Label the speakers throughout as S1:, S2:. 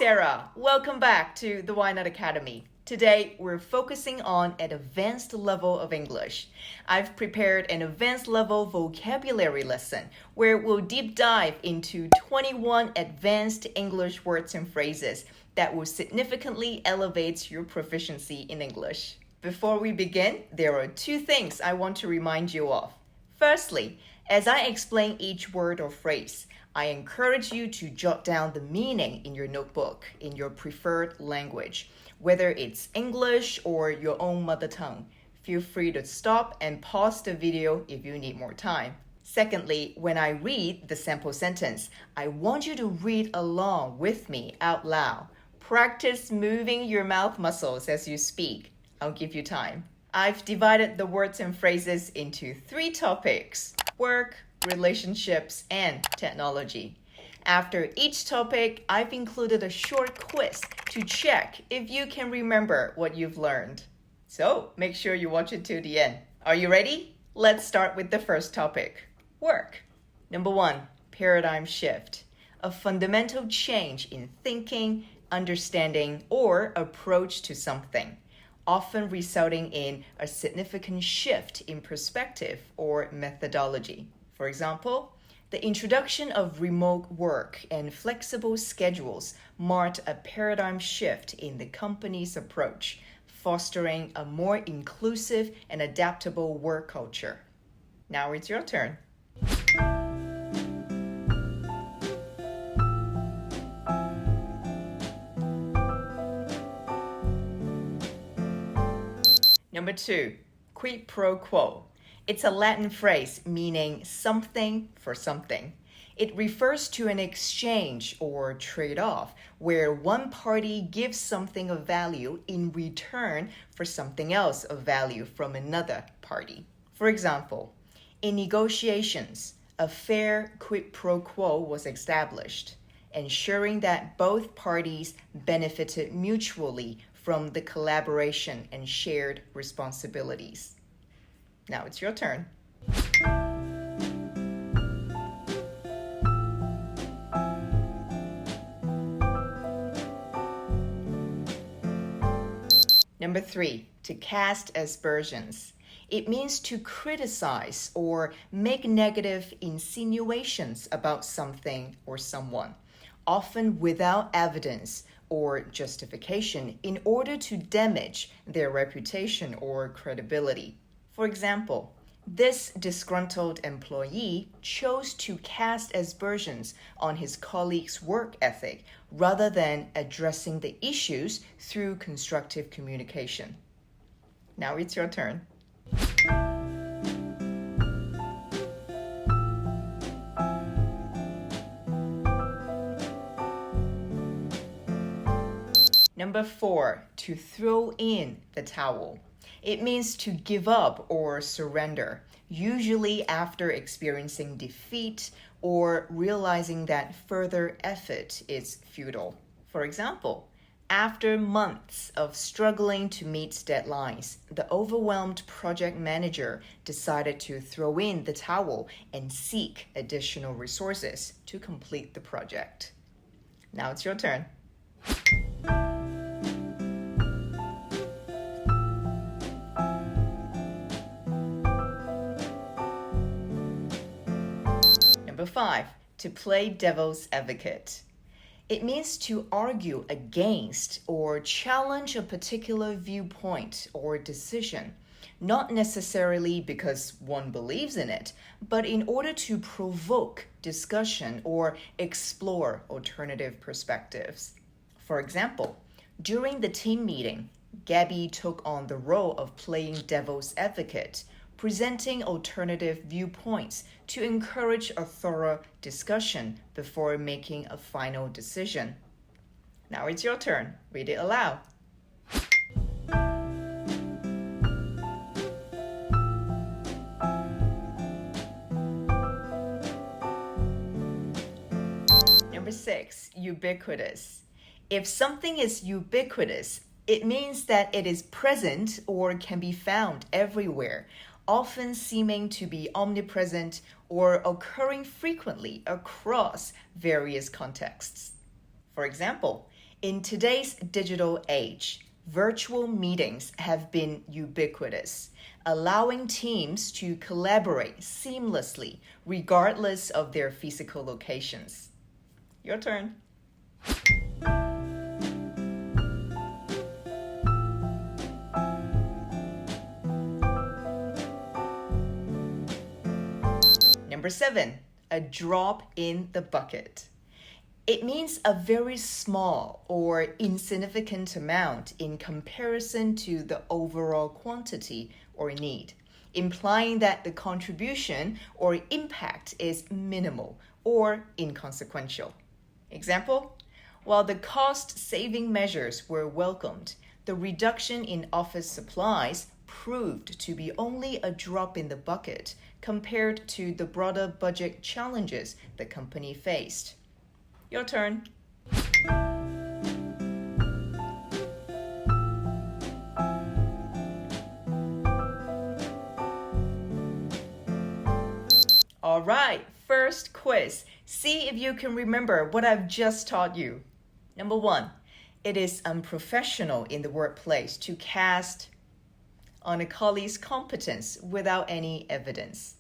S1: Sarah. Welcome back to the WhyKnot Academy. Today, we're focusing on an advanced level of English. I've prepared an advanced level vocabulary lesson where we'll deep dive into 21 advanced English words and phrases that will significantly elevate your proficiency in English. Before we begin, there are two things I want to remind you of. Firstly, as I explain each word or phrase, I encourage you to jot down the meaning in your notebook in your preferred language, whether it's English or your own mother tongue. Feel free to stop and pause the video if you need more time. Secondly, when I read the sample sentence, I want you to read along with me out loud. Practice moving your mouth muscles as you speak. I'll give you time. I've divided the words and phrases into 3 topics: work, relationships, and technology. After each topic, I've included a short quiz to check if you can remember what you've learned. So make sure you watch it to the end. Are you ready? Let's start with the first topic, work. Number 1, paradigm shift. A fundamental change in thinking, understanding, or approach to something, often resulting in a significant shift in perspective or methodology. For example, the introduction of remote work and flexible schedules marked a paradigm shift in the company's approach, fostering a more inclusive and adaptable work culture. Now it's your turn. Number 2, quid pro quo. It's a Latin phrase meaning something for something. It refers to an exchange or trade-off where one party gives something of value in return for something else of value from another party. For example, in negotiations, a fair quid pro quo was established, ensuring that both parties benefited mutually from the collaboration and shared responsibilities. Now it's your turn. Number 3, to cast aspersions. It means to criticize or make negative insinuations about something or someone, often without evidence or justification in order to damage their reputation or credibility. For example, this disgruntled employee chose to cast aspersions on his colleagues' work ethic rather than addressing the issues through constructive communication. Now it's your turn. Number 4, to throw in the towel. It means to give up or surrender, usually after experiencing defeat or realizing that further effort is futile. For example, after months of struggling to meet deadlines, the overwhelmed project manager decided to throw in the towel and seek additional resources to complete the project. Now it's your turn. Number 5, to play devil's advocate. It means to argue against or challenge a particular viewpoint or decision, not necessarily because one believes in it, but in order to provoke discussion or explore alternative perspectives. For example, during the team meeting, Gabby took on the role of playing devil's advocate, presenting alternative viewpoints to encourage a thorough discussion before making a final decision. Now it's your turn. Read it aloud. Number 6, ubiquitous. If something is ubiquitous, it means that it is present or can be found everywhere, often seeming to be omnipresent or occurring frequently across various contexts. For example, In today's digital age, virtual meetings have been ubiquitous, allowing teams to collaborate seamlessly regardless of their physical locations. Your turn. Number 7, a drop in the bucket. It means a very small or insignificant amount in comparison to the overall quantity or need, implying that the contribution or impact is minimal or inconsequential. Example, while the cost-saving measures were welcomed, the reduction in office supplies proved to be only a drop in the bucket compared to the broader budget challenges the company faced. Your turn. All right, first quiz. See if you can remember what I've just taught you. Number 1, it is unprofessional in the workplace to cast on a colleague's competence without any evidence.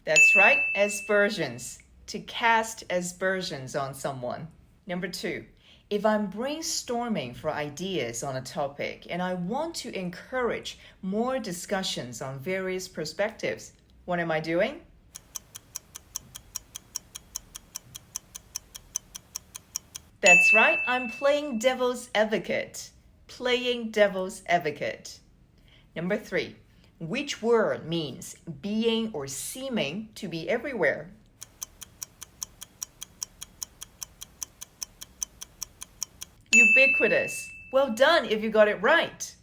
S1: That's right, aspersions. To cast aspersions on someone. Number 2, if I'm brainstorming for ideas on a topic and I want to encourage more discussions on various perspectives, what am I doing? That's right, I'm playing devil's advocate. Playing devil's advocate. Number 3, which word means being or seeming to be everywhere? Ubiquitous. Well done if you got it right.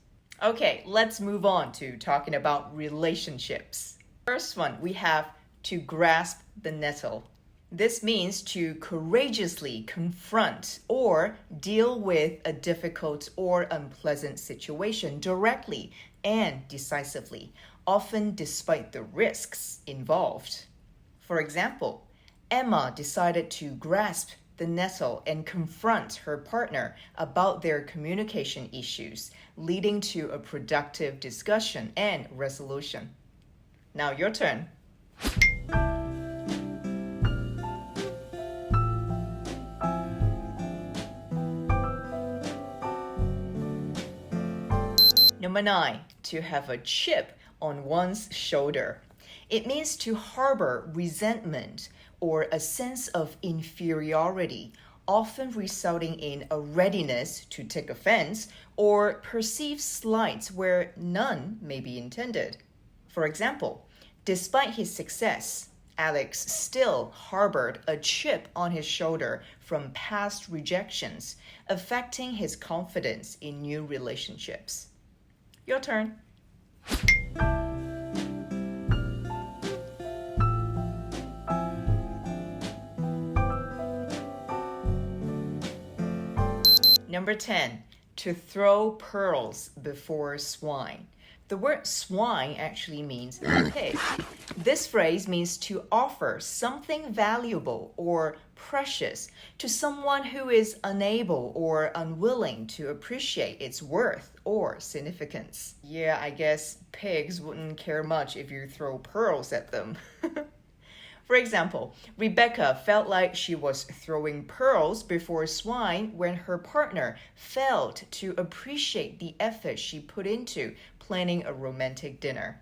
S1: Okay, let's move on to talking about relationships. First one, we have to grasp the nettle. This means to courageously confront or deal with a difficult or unpleasant situation directly and decisively, often despite the risks involved. For example, Emma decided to grasp the nettle and confront her partner about their communication issues, leading to a productive discussion and resolution. Now your turn. Number 9, to have a chip on one's shoulder. It means to harbor resentment or a sense of inferiority, often resulting in a readiness to take offense or perceive slights where none may be intended. For example, despite his success, Alex still harbored a chip on his shoulder from past rejections, affecting his confidence in new relationships. Your turn. Number 10, to throw pearls before swine. The word swine actually means pig. This phrase means to offer something valuable or precious to someone who is unable or unwilling to appreciate its worth or significance. Yeah, I guess pigs wouldn't care much if you throw pearls at them. For example, Rebecca felt like she was throwing pearls before swine when her partner failed to appreciate the effort she put into planning a romantic dinner.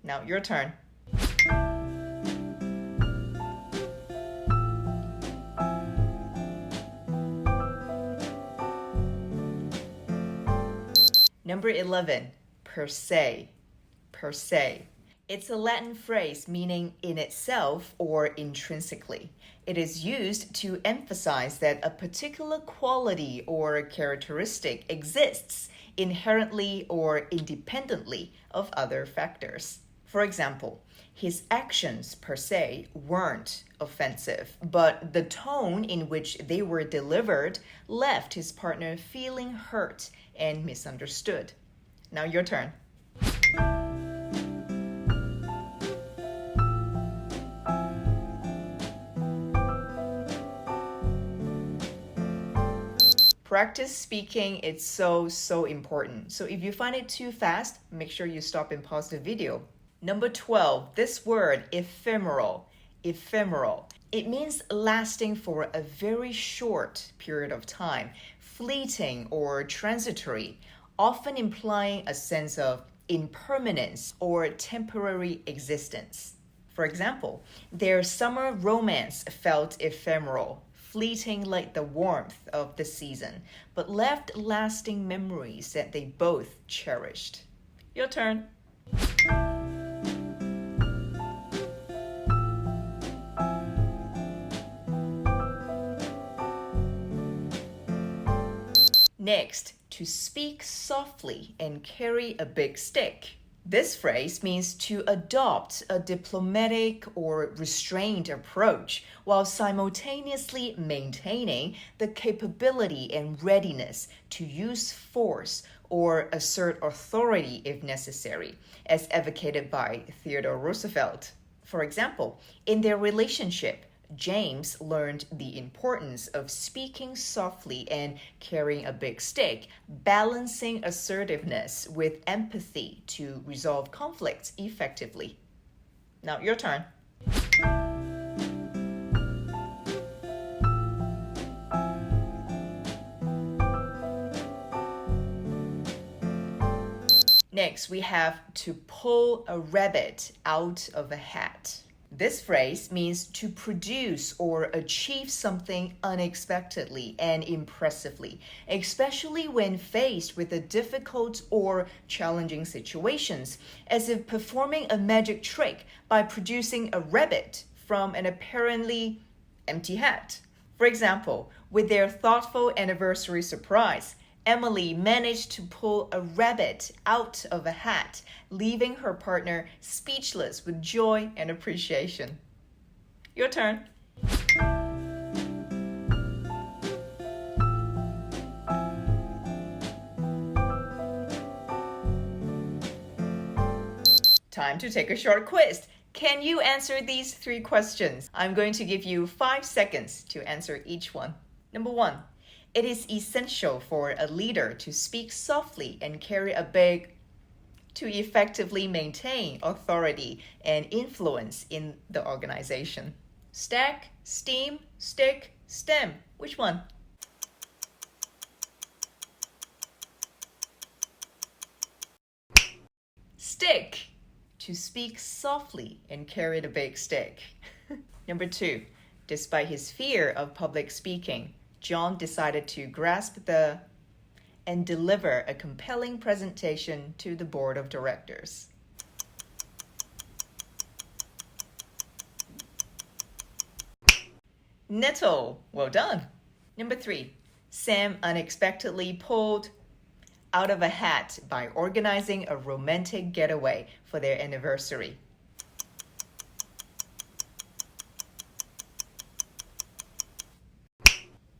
S1: Now your turn. Number 11, per se. Per se. It's a Latin phrase meaning in itself or intrinsically. It is used to emphasize that a particular quality or characteristic exists inherently or independently of other factors. For example, his actions per se weren't offensive, but the tone in which they were delivered left his partner feeling hurt and misunderstood. Now your turn. Practice speaking, it's so important. So if you find it too fast, make sure you stop and pause the video. Number 12, this word, ephemeral. Ephemeral. It means lasting for a very short period of time, fleeting or transitory, often implying a sense of impermanence or temporary existence. For example, their summer romance felt ephemeral, fleeting like the warmth of the season, but left lasting memories that they both cherished. Your turn. Next, to speak softly and carry a big stick. This phrase means to adopt a diplomatic or restrained approach while simultaneously maintaining the capability and readiness to use force or assert authority if necessary, as advocated by Theodore Roosevelt. For example, in their relationship, James learned the importance of speaking softly and carrying a big stick, balancing assertiveness with empathy to resolve conflicts effectively. Now, your turn. Next, we have to pull a rabbit out of a hat. This phrase means to produce or achieve something unexpectedly and impressively, especially when faced with a difficult or challenging situations, as if performing a magic trick by producing a rabbit from an apparently empty hat. For example, with their thoughtful anniversary surprise, Emily managed to pull a rabbit out of a hat, leaving her partner speechless with joy and appreciation. Your turn. Time to take a short quiz. Can you answer these 3 questions? I'm going to give you 5 seconds to answer each one. Number 1. It is essential for a leader to speak softly and carry a big to effectively maintain authority and influence in the organization. Stack, steam, stick, stem. Which one? Stick. To speak softly and carry the big stick. Number 2. Despite his fear of public speaking, John decided to grasp and deliver a compelling presentation to the board of directors. Nettle, well done. Number 3, Sam unexpectedly pulled out of a hat by organizing a romantic getaway for their anniversary.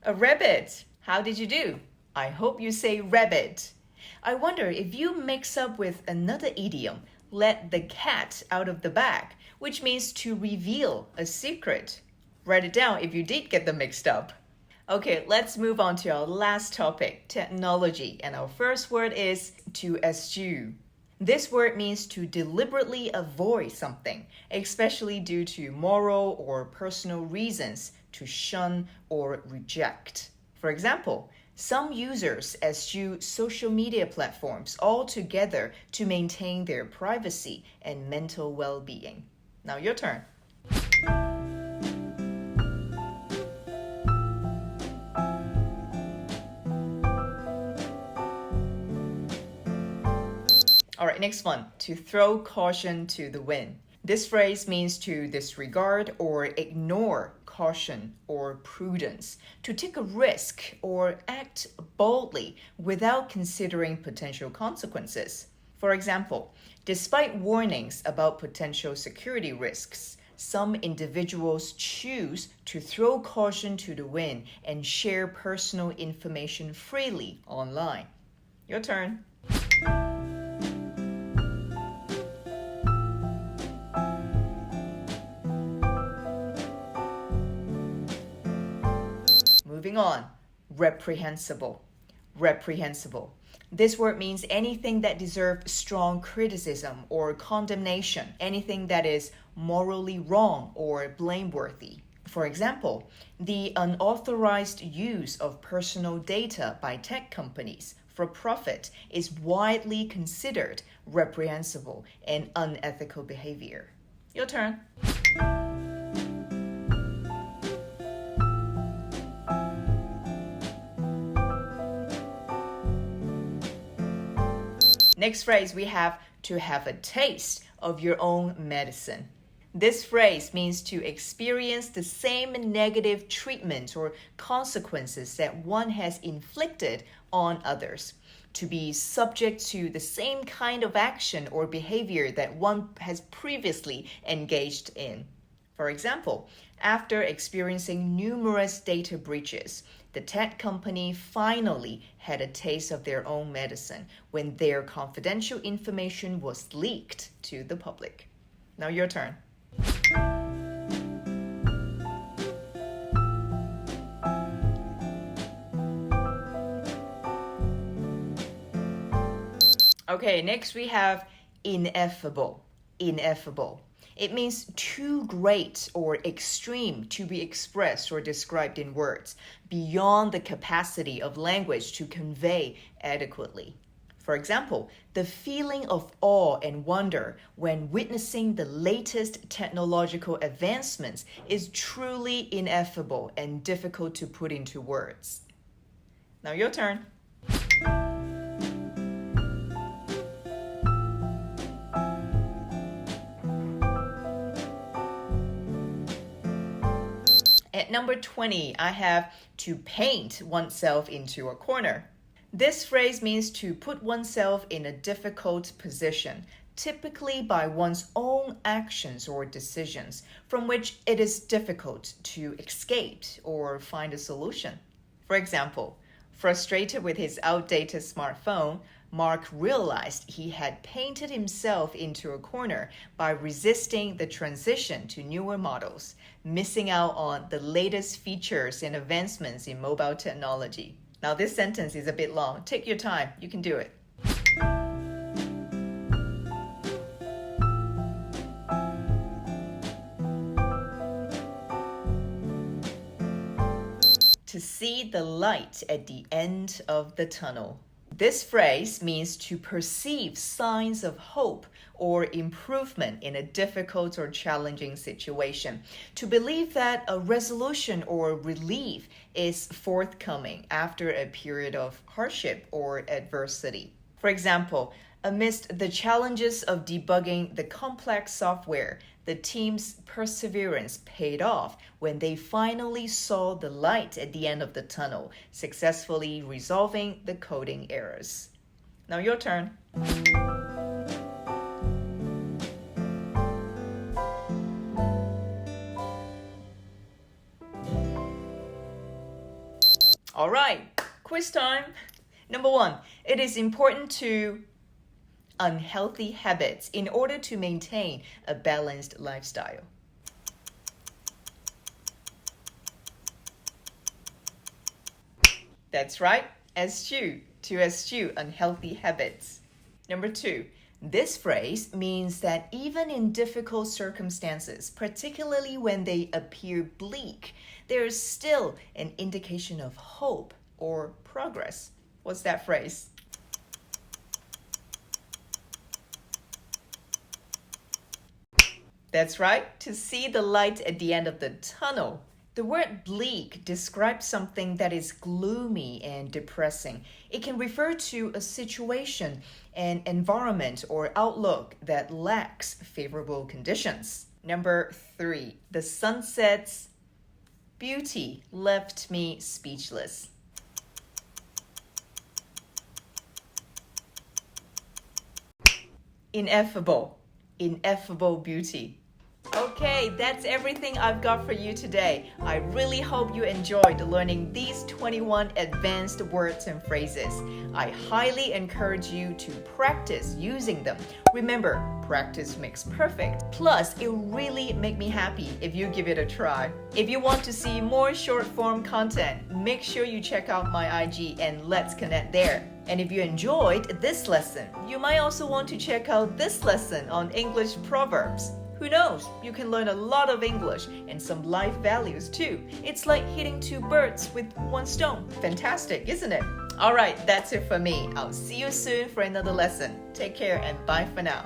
S1: A rabbit. How did you do? I hope you say rabbit. I wonder if you mix up with another idiom, let the cat out of the bag, which means to reveal a secret. Write it down if you did get them mixed up. Okay, let's move on to our last topic, technology. And our first word is to eschew. This word means to deliberately avoid something, especially due to moral or personal reasons, to shun or reject. For example, some users eschew social media platforms altogether to maintain their privacy and mental well-being. Now your turn. All right, next one, to throw caution to the wind. This phrase means to disregard or ignore caution or prudence, to take a risk or act boldly without considering potential consequences. For example, despite warnings about potential security risks, some individuals choose to throw caution to the wind and share personal information freely online. Your turn. Moving on, reprehensible. Reprehensible. This word means anything that deserves strong criticism or condemnation, anything that is morally wrong or blameworthy. For example, the unauthorized use of personal data by tech companies for profit is widely considered reprehensible and unethical behavior. Your turn. Next phrase, we have to have a taste of your own medicine. This phrase means to experience the same negative treatment or consequences that one has inflicted on others, to be subject to the same kind of action or behavior that one has previously engaged in. For example, after experiencing numerous data breaches, the tech company finally had a taste of their own medicine when their confidential information was leaked to the public. Now your turn. Okay, next we have ineffable. Ineffable. It means too great or extreme to be expressed or described in words, beyond the capacity of language to convey adequately. For example, the feeling of awe and wonder when witnessing the latest technological advancements is truly ineffable and difficult to put into words. Now your turn. At number 20, I have to paint oneself into a corner. This phrase means to put oneself in a difficult position, typically by one's own actions or decisions, from which it is difficult to escape or find a solution. For example, frustrated with his outdated smartphone, Mark realized he had painted himself into a corner by resisting the transition to newer models, missing out on the latest features and advancements in mobile technology. Now, this sentence is a bit long. Take your time. You can do it. To see the light at the end of the tunnel. This phrase means to perceive signs of hope or improvement in a difficult or challenging situation, to believe that a resolution or relief is forthcoming after a period of hardship or adversity. For example, amidst the challenges of debugging the complex software, the team's perseverance paid off when they finally saw the light at the end of the tunnel, successfully resolving the coding errors. Now your turn. All right, quiz time. Number 1, it is important to unhealthy habits in order to maintain a balanced lifestyle. That's right, eschew, to eschew unhealthy habits. Number 2, this phrase means that even in difficult circumstances, particularly when they appear bleak, there is still an indication of hope or progress. What's that phrase? That's right, to see the light at the end of the tunnel. The word bleak describes something that is gloomy and depressing. It can refer to a situation, an environment, or outlook that lacks favorable conditions. Number 3, the sunset's beauty left me speechless. Ineffable, ineffable beauty. Okay, that's everything I've got for you today. I really hope you enjoyed learning these 21 advanced words and phrases. I highly encourage you to practice using them. Remember, practice makes perfect. Plus, it really make me happy if you give it a try. If you want to see more short form content, make sure you check out my IG and let's connect there. And if you enjoyed this lesson, you might also want to check out this lesson on English proverbs. Who knows? You can learn a lot of English and some life values too. It's like hitting two birds with one stone. Fantastic, isn't it? Alright, that's it for me. I'll see you soon for another lesson. Take care and bye for now.